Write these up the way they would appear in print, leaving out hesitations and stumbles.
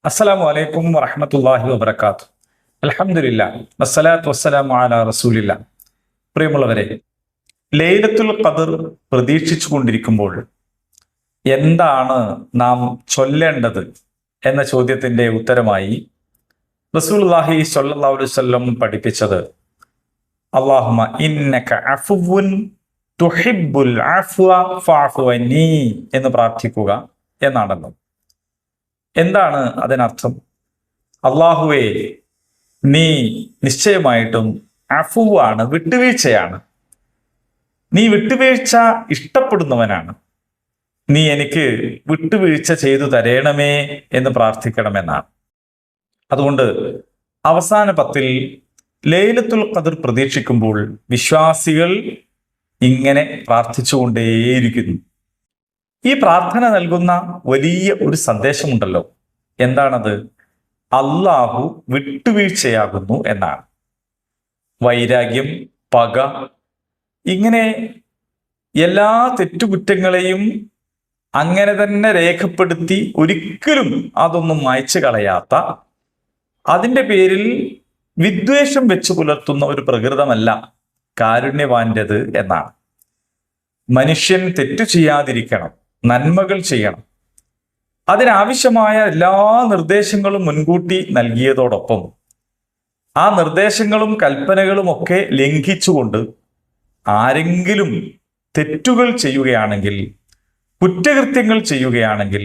അസ്സലാമു അലൈക്കും വറഹ്മത്തുള്ളാഹി വബറകാതുഹു. അൽഹംദുലില്ലാഹ് വസ്സലാത്തു വസ്സലാമു അലാ റസൂലില്ലാഹ്. പ്രിയമുള്ളവരെ, ലൈലത്തുൽ ഖദർ പ്രതീക്ഷിച്ചു കൊണ്ടിരിക്കുമ്പോൾ എന്താണ് നാം ചൊല്ലേണ്ടത് എന്ന ചോദ്യത്തിന്റെ ഉത്തരമായി റസൂലുള്ളാഹി സ്വല്ലല്ലാഹു അലൈഹി വസല്ലം പഠിപ്പിച്ചത് അല്ലാഹുമ്മ ഇന്നക അഫുവുൻ തുഹിബ്ബുൽ അഫ്വ ഫഅഫു അന്നി എന്ന് പ്രാർത്ഥിക്കുക എന്നാണല്ലോ. എന്താണ് അതിനർത്ഥം? അള്ളാഹുവേ, നീ നിശ്ചയമായിട്ടും അഫുവാണ്, വിട്ടുവീഴ്ചയാണ്. നീ വിട്ടുവീഴ്ച ഇഷ്ടപ്പെടുന്നവനാണ്. നീ എനിക്ക് വിട്ടുവീഴ്ച ചെയ്തു തരേണമേ എന്ന് പ്രാർത്ഥിക്കണമെന്നാണ്. അതുകൊണ്ട് അവസാന പത്തിൽ ലൈലത്തുൽ ഖദർ പ്രതീക്ഷിക്കുമ്പോൾ വിശ്വാസികൾ ഇങ്ങനെ പ്രാർത്ഥിച്ചുകൊണ്ടേയിരിക്കുന്നു. ഈ പ്രാർത്ഥന നൽകുന്ന വലിയ ഒരു സന്ദേശമുണ്ടല്ലോ. എന്താണത്? അള്ളാഹു വിട്ടുവീഴ്ചയാകുന്നു എന്നാണ്. വൈരാഗ്യം, പക, ഇങ്ങനെ എല്ലാ തെറ്റുകുറ്റങ്ങളെയും അങ്ങനെ തന്നെ രേഖപ്പെടുത്തി ഒരിക്കലും അതൊന്നും മായ്ച്ചു കളയാത്ത, അതിൻ്റെ പേരിൽ വിദ്വേഷം വെച്ച് പുലർത്തുന്ന ഒരു പ്രകൃതമല്ല കാരുണ്യവാന്റേത് എന്നാണ്. മനുഷ്യൻ തെറ്റു ചെയ്യാതിരിക്കണം, നന്മകൾ ചെയ്യണം. അതിനാവശ്യമായ എല്ലാ നിർദ്ദേശങ്ങളും മുൻകൂട്ടി നൽകിയതോടൊപ്പം ആ നിർദ്ദേശങ്ങളും കൽപ്പനകളും ഒക്കെ ലംഘിച്ചുകൊണ്ട് ആരെങ്കിലും തെറ്റുകൾ ചെയ്യുകയാണെങ്കിൽ, കുറ്റകൃത്യങ്ങൾ ചെയ്യുകയാണെങ്കിൽ,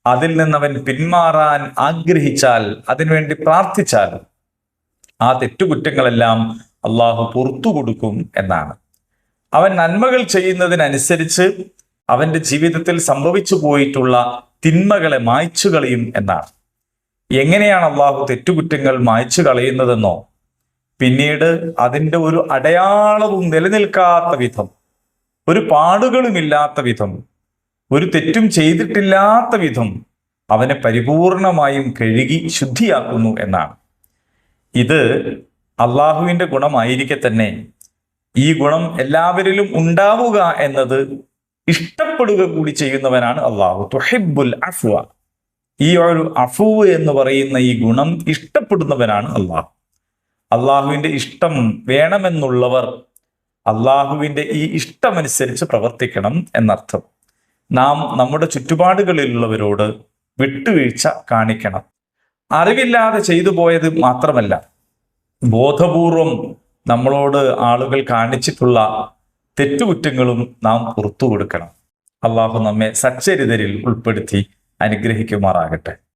അതിൽ നിന്നവൻ പിന്മാറാൻ ആഗ്രഹിച്ചാൽ, അതിനുവേണ്ടി പ്രാർത്ഥിച്ചാൽ ആ തെറ്റുകുറ്റങ്ങളെല്ലാം അള്ളാഹു പുറത്തു കൊടുക്കും എന്നാണ്. അവൻ നന്മകൾ ചെയ്യുന്നതിനനുസരിച്ച് അവന്റെ ജീവിതത്തിൽ സംഭവിച്ചു പോയിട്ടുള്ള തിന്മകളെ മായ്ച്ചു കളയും എന്നാണ്. എങ്ങനെയാണ് അള്ളാഹു തെറ്റുകുറ്റങ്ങൾ മായ്ച്ചു കളയുന്നതെന്നോ, പിന്നീട് അതിൻ്റെ ഒരു അടയാളവും നിലനിൽക്കാത്ത വിധം, ഒരു പാടുകളുമില്ലാത്ത വിധം, ഒരു തെറ്റും ചെയ്തിട്ടില്ലാത്ത വിധം അവനെ പരിപൂർണമായും കഴുകി ശുദ്ധിയാക്കുന്നു എന്നാണ്. ഇത് അള്ളാഹുവിൻ്റെ ഗുണമായിരിക്കെ തന്നെ ഈ ഗുണം എല്ലാവരിലും ഉണ്ടാവുക എന്നത് ഇഷ്ടപ്പെടുക കൂടി ചെയ്യുന്നവനാണ് അള്ളാഹു. തുഹിബ്ബുൽ അഫ്വ, ഈ ഒരു അഫു എന്ന് പറയുന്ന ഈ ഗുണം ഇഷ്ടപ്പെടുന്നവനാണ് അള്ളാഹു. അള്ളാഹുവിൻ്റെ ഇഷ്ടം വേണമെന്നുള്ളവർ അള്ളാഹുവിൻ്റെ ഈ ഇഷ്ടമനുസരിച്ച് പ്രവർത്തിക്കണം എന്നർത്ഥം. നാം നമ്മുടെ ചുറ്റുപാടുകളിലുള്ളവരോട് വിട്ടുവീഴ്ച കാണിക്കണം. അറിവില്ലാതെ ചെയ്തു പോയത് മാത്രമല്ല, ബോധപൂർവം നമ്മളോട് ആളുകൾ കാണിച്ചിട്ടുള്ള തെറ്റുകുറ്റങ്ങളും നാം പുറത്തു കൊടുക്കണം. അള്ളാഹു നമ്മെ സച്ചരിതരിൽ ഉൾപ്പെടുത്തി അനുഗ്രഹിക്കുമാറാകട്ടെ.